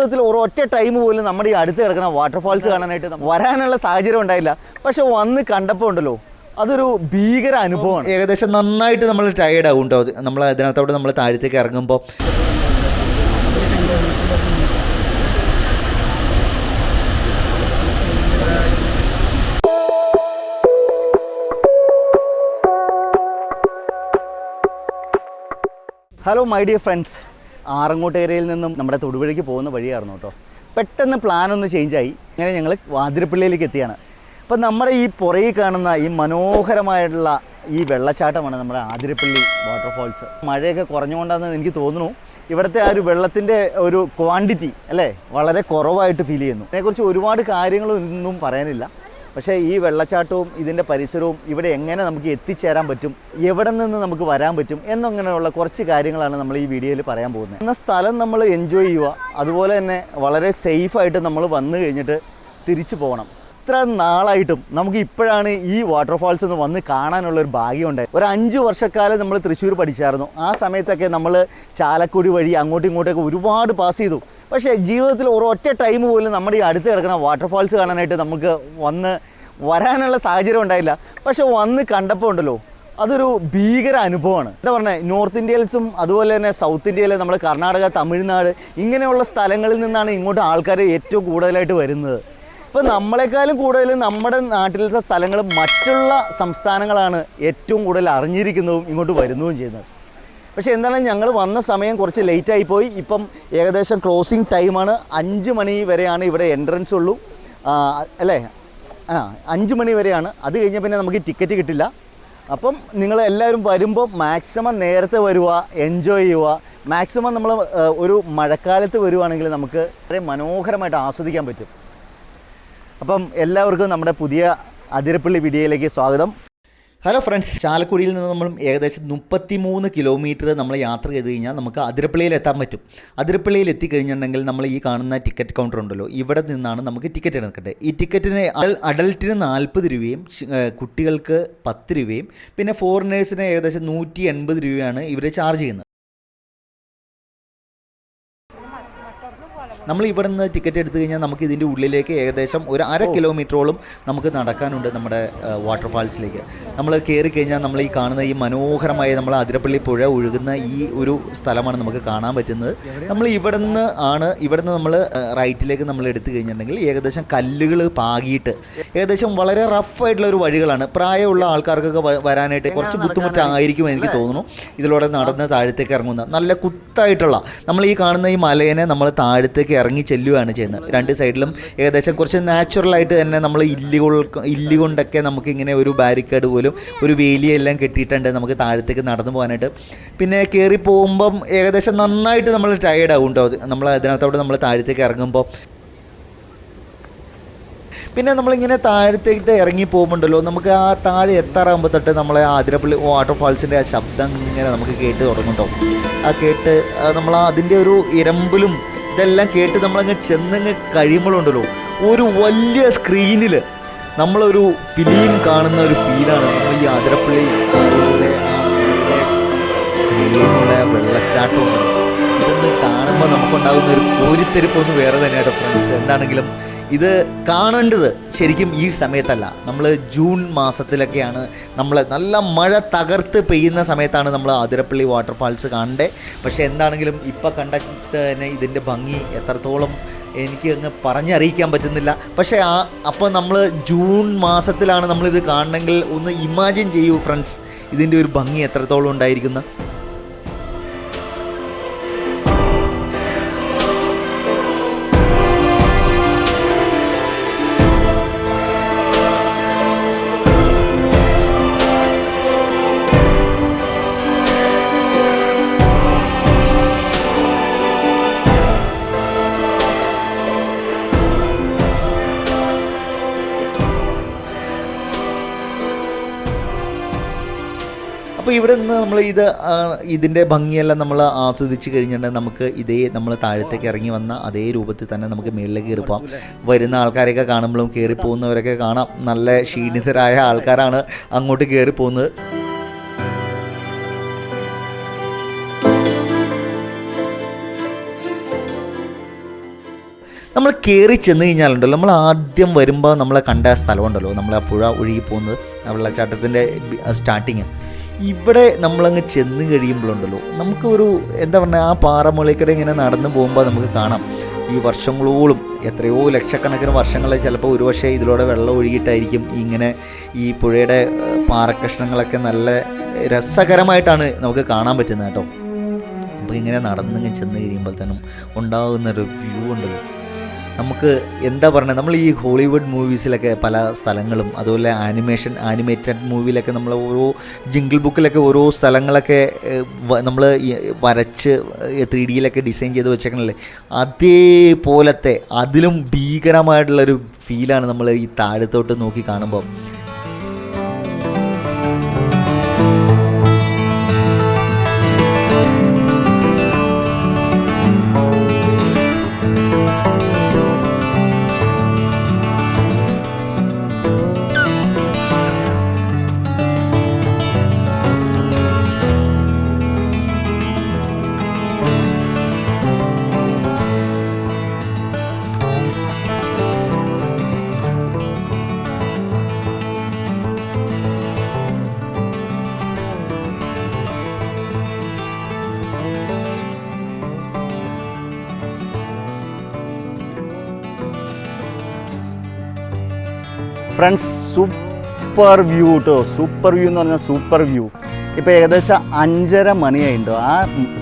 ജീവിതത്തിൽ ഒരൊറ്റ ടൈം പോലും നമ്മുടെ ഈ അടുത്ത് കിടക്കുന്ന വാട്ടർഫാൾസ് കാണാനായിട്ട് വരാനുള്ള സാഹചര്യം ഉണ്ടായില്ല. പക്ഷെ വന്ന് കണ്ടപ്പോൾ ഉണ്ടല്ലോ, അതൊരു ഭീകര അനുഭവമാണ്. ഏകദേശം നന്നായിട്ട് നമ്മൾ ടയേർഡ് ആകും കേട്ടോ. നമ്മൾ അതിനകത്തോടെ നമ്മൾ താഴത്തേക്ക് ഇറങ്ങുമ്പോൾ ഹലോ മൈ ഡിയർ ഫ്രണ്ട്സ്, ആറങ്ങോട്ട് ഏരിയയിൽ നിന്നും നമ്മുടെ തൊടുപുഴയ്ക്ക് പോകുന്ന വഴിയായിരുന്നു കേട്ടോ. പെട്ടെന്ന് പ്ലാനൊന്ന് ചേഞ്ചായി. അങ്ങനെ ഞങ്ങൾ വാതിരപ്പള്ളിയിലേക്ക് എത്തിയാണ്. അപ്പം നമ്മുടെ ഈ പുറകിൽ കാണുന്ന ഈ മനോഹരമായിട്ടുള്ള ഈ വെള്ളച്ചാട്ടമാണ് നമ്മുടെ ആതിരപ്പള്ളി വാട്ടർഫാൾസ്. മഴയൊക്കെ കുറഞ്ഞുകൊണ്ടാണെന്ന് എനിക്ക് തോന്നുന്നു. ഇവിടുത്തെ ആ ഒരു വെള്ളത്തിൻ്റെ ഒരു ക്വാണ്ടിറ്റി അല്ലേ വളരെ കുറവായിട്ട് ഫീൽ ചെയ്യുന്നു. അതിനെക്കുറിച്ച് ഒരുപാട് കാര്യങ്ങളൊന്നും പറയാനില്ല. പക്ഷേ ഈ വെള്ളച്ചാട്ടവും ഇതിൻ്റെ പരിസരവും ഇവിടെ എങ്ങനെ നമുക്ക് എത്തിച്ചേരാൻ പറ്റും, എവിടെ നിന്ന് നമുക്ക് വരാൻ പറ്റും എന്നങ്ങനെയുള്ള കുറച്ച് കാര്യങ്ങളാണ് നമ്മൾ ഈ വീഡിയോയിൽ പറയാൻ പോകുന്നത്. എന്ന സ്ഥലം നമ്മൾ എൻജോയ് ചെയ്യുക, അതുപോലെ തന്നെ വളരെ സേഫായിട്ട് നമ്മൾ വന്നു കഴിഞ്ഞിട്ട് തിരിച്ചു പോകണം. ഇത്ര നാളായിട്ടും നമുക്ക് ഇപ്പോഴാണ് ഈ വാട്ടർഫാൾസ് ഒന്ന് വന്ന് കാണാനുള്ളൊരു ഭാഗ്യം ഉണ്ടായി. ഒരു 5 വർഷക്കാലം നമ്മൾ തൃശ്ശൂർ പഠിച്ചായിരുന്നു. ആ സമയത്തൊക്കെ നമ്മൾ ചാലക്കുടി വഴി അങ്ങോട്ടും ഇങ്ങോട്ടൊക്കെ ഒരുപാട് പാസ് ചെയ്തു. പക്ഷേ ജീവിതത്തിൽ ഒരൊറ്റ ടൈം പോലും നമ്മുടെ ഈ അടുത്ത് കിടക്കുന്ന വാട്ടർഫാൾസ് കാണാനായിട്ട് നമുക്ക് വരാനുള്ള സാഹചര്യം ഉണ്ടായില്ല. പക്ഷെ വന്ന് കണ്ടപ്പോൾ ഉണ്ടല്ലോ, അതൊരു ഭീകര അനുഭവമാണ്. എന്താ പറഞ്ഞത്, നോർത്ത് ഇന്ത്യയിൽസും അതുപോലെ തന്നെ സൗത്ത് ഇന്ത്യയിലെ നമ്മൾ കർണാടക, തമിഴ്നാട് ഇങ്ങനെയുള്ള സ്ഥലങ്ങളിൽ നിന്നാണ് ഇങ്ങോട്ട് ആൾക്കാർ ഏറ്റവും കൂടുതലായിട്ട് വരുന്നത്. ഇപ്പോൾ നമ്മളെക്കാളും കൂടുതൽ നമ്മുടെ നാട്ടിലത്തെ സ്ഥലങ്ങൾ മറ്റുള്ള സംസ്ഥാനങ്ങളാണ് ഏറ്റവും കൂടുതൽ അറിഞ്ഞിരിക്കുന്നതും ഇങ്ങോട്ട് വരുന്നതും ചെയ്യുന്നത്. പക്ഷേ എന്താണ്, ഞങ്ങൾ വന്ന സമയം കുറച്ച് ലേറ്റായിപ്പോയി. ഇപ്പം ഏകദേശം ക്ലോസിങ് ടൈമാണ്. 5 മണി വരെയാണ് ഇവിടെ എൻട്രൻസ് ഉള്ളൂ അല്ലേ? 5 മണി വരെയാണ്. അത് കഴിഞ്ഞാൽ പിന്നെ നമുക്ക് ടിക്കറ്റ് കിട്ടില്ല. അപ്പം നിങ്ങൾ എല്ലാവരും വരുമ്പോൾ മാക്സിമം നേരത്തെ വരിക, എൻജോയ് ചെയ്യുക. മാക്സിമം നമ്മൾ ഒരു മഴക്കാലത്ത് വരുവാണെങ്കിൽ നമുക്ക് വളരെ മനോഹരമായിട്ട് ആസ്വദിക്കാൻ പറ്റും. അപ്പം എല്ലാവർക്കും നമ്മുടെ പുതിയ അതിരപ്പള്ളി വീഡിയോയിലേക്ക് സ്വാഗതം. ഹലോ ഫ്രണ്ട്സ്, ചാലക്കുടിയിൽ നിന്ന് നമ്മൾ ഏകദേശം 33 കിലോമീറ്റർ നമ്മൾ യാത്ര ചെയ്ത് കഴിഞ്ഞാൽ നമുക്ക് അതിരപ്പള്ളിയിൽ എത്താൻ പറ്റും. അതിരപ്പള്ളിയിൽ എത്തിക്കഴിഞ്ഞിട്ടുണ്ടെങ്കിൽ നമ്മൾ ഈ കാണുന്ന ടിക്കറ്റ് കൗണ്ടർ ഉണ്ടല്ലോ, ഇവിടെ നിന്നാണ് നമുക്ക് ടിക്കറ്റ് എടുക്കേണ്ടത്. ഈ ടിക്കറ്റിന് അഡൽട്ടിന് 40 രൂപയും കുട്ടികൾക്ക് 10 രൂപയും പിന്നെ ഫോറിനേഴ്സിന് ഏകദേശം 180 രൂപയാണ് ഇവർ ചാർജ് ചെയ്യുന്നത്. നമ്മൾ ഇവിടെ നിന്ന് ടിക്കറ്റ് എടുത്തു കഴിഞ്ഞാൽ നമുക്ക് ഇതിൻ്റെ ഉള്ളിലേക്ക് ഏകദേശം ഒരു 1/2 കിലോമീറ്ററോളം നമുക്ക് നടക്കാനുണ്ട് നമ്മുടെ വാട്ടർഫാൾസിലേക്ക്. നമ്മൾ കയറി കഴിഞ്ഞാൽ നമ്മൾ ഈ കാണുന്ന ഈ മനോഹരമായ നമ്മൾ അതിരപ്പള്ളി പുഴ ഒഴുകുന്ന ഈ ഒരു സ്ഥലമാണ് നമുക്ക് കാണാൻ പറ്റുന്നത്. നമ്മൾ ഇവിടെ നിന്ന് നമ്മൾ റൈറ്റിലേക്ക് നമ്മൾ എടുത്തു കഴിഞ്ഞിട്ടുണ്ടെങ്കിൽ ഏകദേശം കല്ലുകൾ പാകിയിട്ട് ഏകദേശം വളരെ റഫായിട്ടുള്ള ഒരു വഴികളാണ്. പ്രായമുള്ള ആൾക്കാർക്കൊക്കെ വരാനായിട്ട് കുറച്ച് ബുദ്ധിമുട്ടായിരിക്കും എനിക്ക് തോന്നുന്നു. ഇതിലൂടെ നടന്ന് താഴത്തേക്ക് ഇറങ്ങുന്ന നല്ല കുത്തായിട്ടുള്ള നമ്മൾ ഈ കാണുന്ന ഈ മലേനെ നമ്മൾ താഴത്തേക്ക് ഇറങ്ങി ചെല്ലുകയാണ് ചെയ്യുന്നത്. 2 സൈഡിലും ഏകദേശം കുറച്ച് നാച്ചുറലായിട്ട് തന്നെ നമ്മൾ ഇല്ലി കൊണ്ടൊക്കെ നമുക്കിങ്ങനെ ഒരു ബാരിക്കേഡ് പോലും ഒരു വേലിയെല്ലാം കെട്ടിയിട്ടുണ്ട് നമുക്ക് താഴത്തേക്ക് നടന്നു പോകാനായിട്ട്. പിന്നെ കയറി പോകുമ്പം ഏകദേശം നന്നായിട്ട് നമ്മൾ ടയേർഡ് ആകും കേട്ടോ. നമ്മൾ അതിനകത്തോടെ നമ്മൾ താഴത്തേക്ക് ഇറങ്ങുമ്പോൾ പിന്നെ നമ്മളിങ്ങനെ താഴത്തേക്ക് ഇറങ്ങി പോകുമ്പോണ്ടല്ലോ, നമുക്ക് ആ താഴെ എത്താറാകുമ്പോൾ തൊട്ട് നമ്മളെ ആതിരപ്പള്ളി വാട്ടർഫാൾസിൻ്റെ ആ ശബ്ദം ഇങ്ങനെ നമുക്ക് കേട്ട് തുടങ്ങും കേട്ടോ. ആ കേട്ട് നമ്മൾ അതിൻ്റെ ഒരു ഇരമ്പലും ഇതെല്ലാം കേട്ട് നമ്മളങ്ങ് ചെന്നങ്ങ് കഴിയുമ്പോഴുണ്ടല്ലോ, ഒരു വലിയ സ്ക്രീനിൽ നമ്മളൊരു ഫിലിം കാണുന്ന ഒരു ഫീലാണ് നമ്മൾ ഈ ആതിരപ്പള്ളി വെള്ളച്ചാട്ടം. ഇതൊന്ന് കാണുമ്പോൾ നമുക്കുണ്ടാകുന്ന ഒരു കോരിത്തെരിപ്പൊന്ന് വേറെ തന്നെയാട്ടോ ഫ്രണ്ട്സ്. എന്താണെങ്കിലും ഇത് കാണേണ്ടത് ശരിക്കും ഈ സമയത്തല്ല, നമ്മൾ ജൂൺ മാസത്തിലൊക്കെയാണ്. നമ്മൾ നല്ല മഴ തകർത്ത് പെയ്യുന്ന സമയത്താണ് നമ്മൾ ആതിരപ്പള്ളി വാട്ടർഫാൾസ് കാണണ്ടേ. പക്ഷേ എന്താണെങ്കിലും ഇപ്പം കണ്ടിട്ട് തന്നെ ഇതിൻ്റെ ഭംഗി എത്രത്തോളം എനിക്ക് അങ്ങ് പറഞ്ഞറിയിക്കാൻ പറ്റുന്നില്ല. പക്ഷേ അപ്പോൾ നമ്മൾ ജൂൺ മാസത്തിലാണ് നമ്മളിത് കാണണമെങ്കിൽ ഒന്ന് ഇമാജിൻ ചെയ്യൂ ഫ്രണ്ട്സ്, ഇതിൻ്റെ ഒരു ഭംഗി എത്രത്തോളം ഉണ്ടായിരിക്കുന്ന. അപ്പോൾ ഇവിടെ നിന്ന് നമ്മൾ ഇതിൻ്റെ ഭംഗിയെല്ലാം നമ്മൾ ആസ്വദിച്ച് കഴിഞ്ഞിട്ടുണ്ടെങ്കിൽ നമുക്ക് നമ്മൾ താഴത്തേക്ക് ഇറങ്ങി വന്ന അതേ രൂപത്തിൽ തന്നെ നമുക്ക് മുകളിലേക്ക് കയറി പോകാം. വരുന്ന ആൾക്കാരെയൊക്കെ കാണുമ്പോഴും കയറി പോകുന്നവരൊക്കെ കാണാം, നല്ല ക്ഷീണിതരായ ആൾക്കാരാണ് അങ്ങോട്ട് കയറി പോകുന്നത്. നമ്മൾ കയറി ചെന്ന് കഴിഞ്ഞാലുണ്ടല്ലോ, നമ്മൾ ആദ്യം വരുമ്പോൾ നമ്മളെ കണ്ട സ്ഥലമുണ്ടല്ലോ, നമ്മൾ ആ പുഴ ഒഴുകി പോകുന്നത്, ആ വെള്ളച്ചാട്ടത്തിൻ്റെ സ്റ്റാർട്ടിങ്, ഇവിടെ നമ്മളങ്ങ് ചെന്ന് കഴിയുമ്പോഴുണ്ടല്ലോ നമുക്ക് ഒരു എന്താ പറയുക, ആ പാറമുകളിൽക്കൂടെ ഇങ്ങനെ നടന്നു പോകുമ്പോൾ നമുക്ക് കാണാം ഈ വർഷങ്ങളോളം, എത്രയോ ലക്ഷക്കണക്കിന് വർഷങ്ങളിൽ ചിലപ്പോൾ ഒരുപക്ഷെ ഇതിലൂടെ വെള്ളം ഒഴുകിയിട്ടായിരിക്കും ഇങ്ങനെ ഈ പുഴയുടെ പാറക്കഷ്ണങ്ങളൊക്കെ നല്ല രസകരമായിട്ടാണ് നമുക്ക് കാണാൻ പറ്റുന്നത് കേട്ടോ. അപ്പോൾ ഇങ്ങനെ നടന്നിങ്ങനെ ചെന്ന് കഴിയുമ്പോൾ തന്നെ ഉണ്ടാകുന്നൊരു വ്യൂ ഉണ്ടല്ലോ, നമുക്ക് എന്താ പറയുക, നമ്മൾ ഈ ഹോളിവുഡ് മൂവീസിലൊക്കെ പല സ്ഥലങ്ങളും, അതുപോലെ ആനിമേറ്റഡ് മൂവിയിലൊക്കെ നമ്മൾ ഓരോ ജിംഗിൾ ബുക്കിലൊക്കെ ഓരോ സ്ഥലങ്ങളൊക്കെ നമ്മൾ വരച്ച് 3Dയിലൊക്കെ ഡിസൈൻ ചെയ്ത് വെച്ചേക്കണല്ലേ, അതേപോലത്തെ അതിലും ഭീകരമായിട്ടുള്ളൊരു ഫീലാണ് നമ്മൾ ഈ താഴത്തോട്ട് നോക്കി കാണുമ്പോൾ. ഫ്രണ്ട്സ്, സൂപ്പർ വ്യൂ കേട്ടോ. സൂപ്പർ വ്യൂ എന്ന് പറഞ്ഞാൽ സൂപ്പർ വ്യൂ. ഇപ്പോൾ ഏകദേശം 5:30 മണിയായിട്ടുണ്ടോ, ആ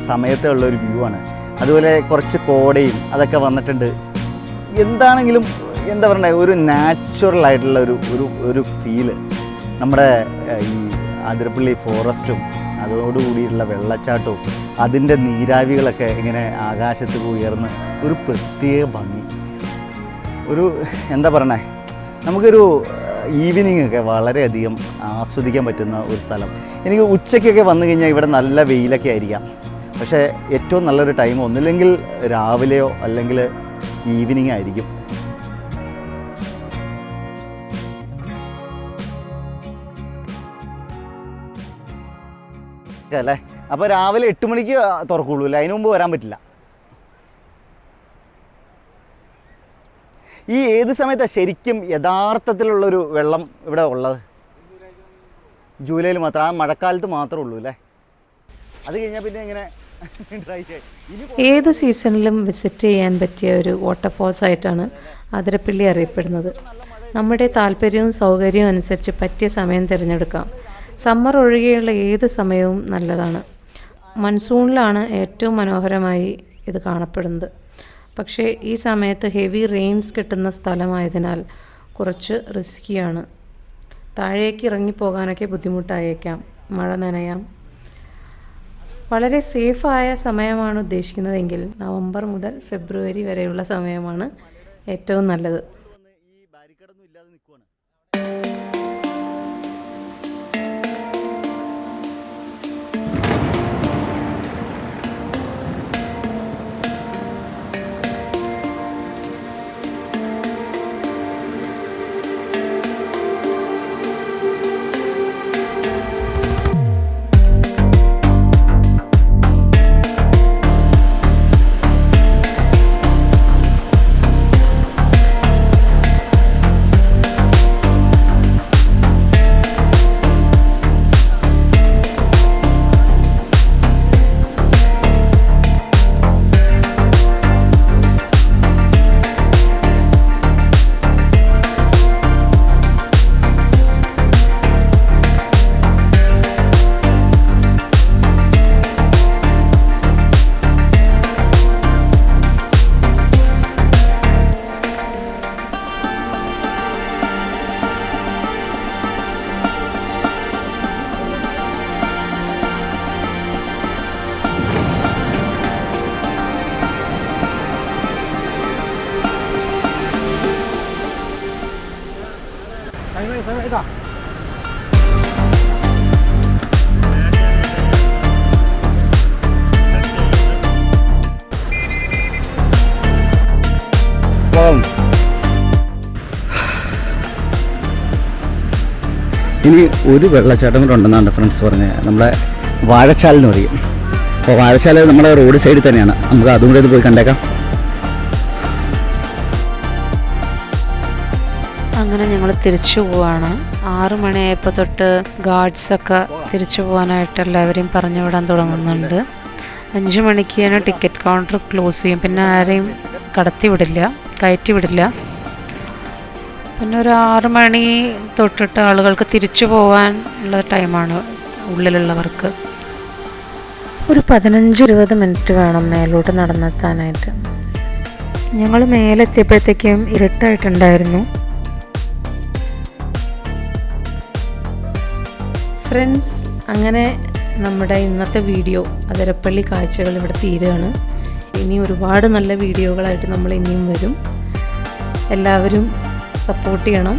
സമയത്തുള്ളൊരു വ്യൂ ആണ്. അതുപോലെ കുറച്ച് കോടയും അതൊക്കെ വന്നിട്ടുണ്ട്. എന്താണെങ്കിലും എന്താ പറയുക, ഒരു നാച്ചുറൽ ആയിട്ടുള്ള ഒരു ഫീല്. നമ്മുടെ ഈ അതിരപ്പള്ളി ഫോറസ്റ്റും അതോടുകൂടിയിട്ടുള്ള വെള്ളച്ചാട്ടവും അതിൻ്റെ നീരാവികളൊക്കെ ഇങ്ങനെ ആകാശത്ത് ഉയർന്ന് ഒരു പ്രത്യേക ഭംഗി. ഒരു എന്താ പറയണേ, നമുക്കൊരു ഈവനിങ് ഒക്കെ വളരെയധികം ആസ്വദിക്കാൻ പറ്റുന്ന ഒരു സ്ഥലം. എനിക്ക് ഉച്ചയ്ക്കൊക്കെ വന്നു കഴിഞ്ഞാൽ ഇവിടെ നല്ല വെയിലൊക്കെ ആയിരിക്കാം, പക്ഷേ ഏറ്റവും നല്ലൊരു ടൈം ഒന്നില്ലെങ്കിൽ രാവിലെയോ അല്ലെങ്കിൽ ഈവനിങ് ആയിരിക്കും. അല്ലേ, അപ്പോൾ രാവിലെ 8 മണിക്ക് തുറക്കുള്ളൂ അല്ലേ, അതിന് മുമ്പ് വരാൻ പറ്റില്ല. ഈ ഏത് സമയത്താണ് ശരിക്കും യഥാർത്ഥത്തിലുള്ളൊരു വെള്ളം ഇവിടെ ഉള്ളത്? ജൂലൈയിൽ മാത്രം, ആ മഴക്കാലത്ത് മാത്രമേ ഉള്ളൂ അല്ലേ? അത് കഴിഞ്ഞാൽ പിന്നെ ഇങ്ങനെ ഡ്രൈ ആയി. ഏത് സീസണിലും വിസിറ്റ് ചെയ്യാൻ പറ്റിയ ഒരു വാട്ടർഫോൾസ് ആയിട്ടാണ് അതിരപ്പള്ളി അറിയപ്പെടുന്നത്. നമ്മുടെ താല്പര്യവും സൗകര്യവും അനുസരിച്ച് പറ്റിയ സമയം തിരഞ്ഞെടുക്കാം. സമ്മർ ഒഴികെയുള്ള ഏത് സമയവും നല്ലതാണ്. മൺസൂണിലാണ് ഏറ്റവും മനോഹരമായി ഇത് കാണപ്പെടുന്നത്. പക്ഷേ ഈ സമയത്ത് ഹെവി റെയിൻസ് കിട്ടുന്ന സ്ഥലമായതിനാൽ കുറച്ച് റിസ്ക്കിയാണ്. താഴേക്ക് ഇറങ്ങിപ്പോകാനൊക്കെ ബുദ്ധിമുട്ടായേക്കാം, മഴ നനയാം. വളരെ സേഫായ സമയമാണ് ഉദ്ദേശിക്കുന്നതെങ്കിൽ നവംബർ മുതൽ ഫെബ്രുവരി വരെയുള്ള സമയമാണ് ഏറ്റവും നല്ലത്. ഈ ബാരിക്കേഡൊന്നും ഇല്ലാതെ നിൽക്കുവാണ്. 이다. ഇനി ഒരു വെള്ളച്ചാട്ടം കൂടെ ഉണ്ടെന്നാണ് ഫ്രണ്ട്സ് പറഞ്ഞത്. നമ്മളെ വാഴച്ചാൽ എന്ന് പറയും. അപ്പോൾ വാഴച്ചാൽ നമ്മുടെ റോഡ് സൈഡിൽ തന്നെയാണ്. നമുക്ക് അതും കൂടെ പോയി കണ്ടേക്കാം. അങ്ങനെ ഞങ്ങൾ തിരിച്ചു പോവാണ്. 6 മണിയായപ്പോൾ തൊട്ട് ഗാർഡ്സൊക്കെ തിരിച്ചു പോകാനായിട്ട് എല്ലാവരെയും പറഞ്ഞു വിടാൻ തുടങ്ങുന്നുണ്ട്. 5 മണിക്ക് തന്നെ ടിക്കറ്റ് കൗണ്ടർ ക്ലോസ് ചെയ്യും. പിന്നെ ആരെയും കയറ്റി വിടില്ല. പിന്നെ ഒരു 6 മണി തൊട്ടിട്ട് ആളുകൾക്ക് തിരിച്ചു പോകാനുള്ള ടൈമാണ് ഉള്ളിലുള്ളവർക്ക്. ഒരു 15-20 മിനിറ്റ് വേണം മേലോട്ട് നടന്നെത്താനായിട്ട്. ഞങ്ങൾ മേലെത്തിയപ്പോഴത്തേക്കും ഇരുട്ടായിട്ടുണ്ടായിരുന്നു. ഫ്രണ്ട്സ്, അങ്ങനെ നമ്മുടെ ഇന്നത്തെ വീഡിയോ അതിരപ്പള്ളി കാഴ്ചകൾ ഇവിടെ തീരുകയാണ്. ഇനി ഒരുപാട് നല്ല വീഡിയോകളായിട്ട് നമ്മൾ ഇനിയും വരും. എല്ലാവരും സപ്പോർട്ട് ചെയ്യണം.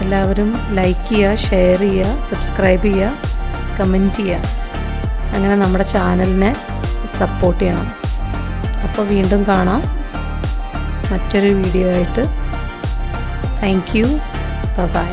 എല്ലാവരും ലൈക്ക് ചെയ്യുക, ഷെയർ ചെയ്യുക, സബ്സ്ക്രൈബ് ചെയ്യുക, കമൻറ്റ് ചെയ്യുക. അങ്ങനെ നമ്മുടെ ചാനലിനെ സപ്പോർട്ട് ചെയ്യണം. അപ്പോൾ വീണ്ടും കാണാം മറ്റൊരു വീഡിയോ ആയിട്ട്. Thank you. ബൈ.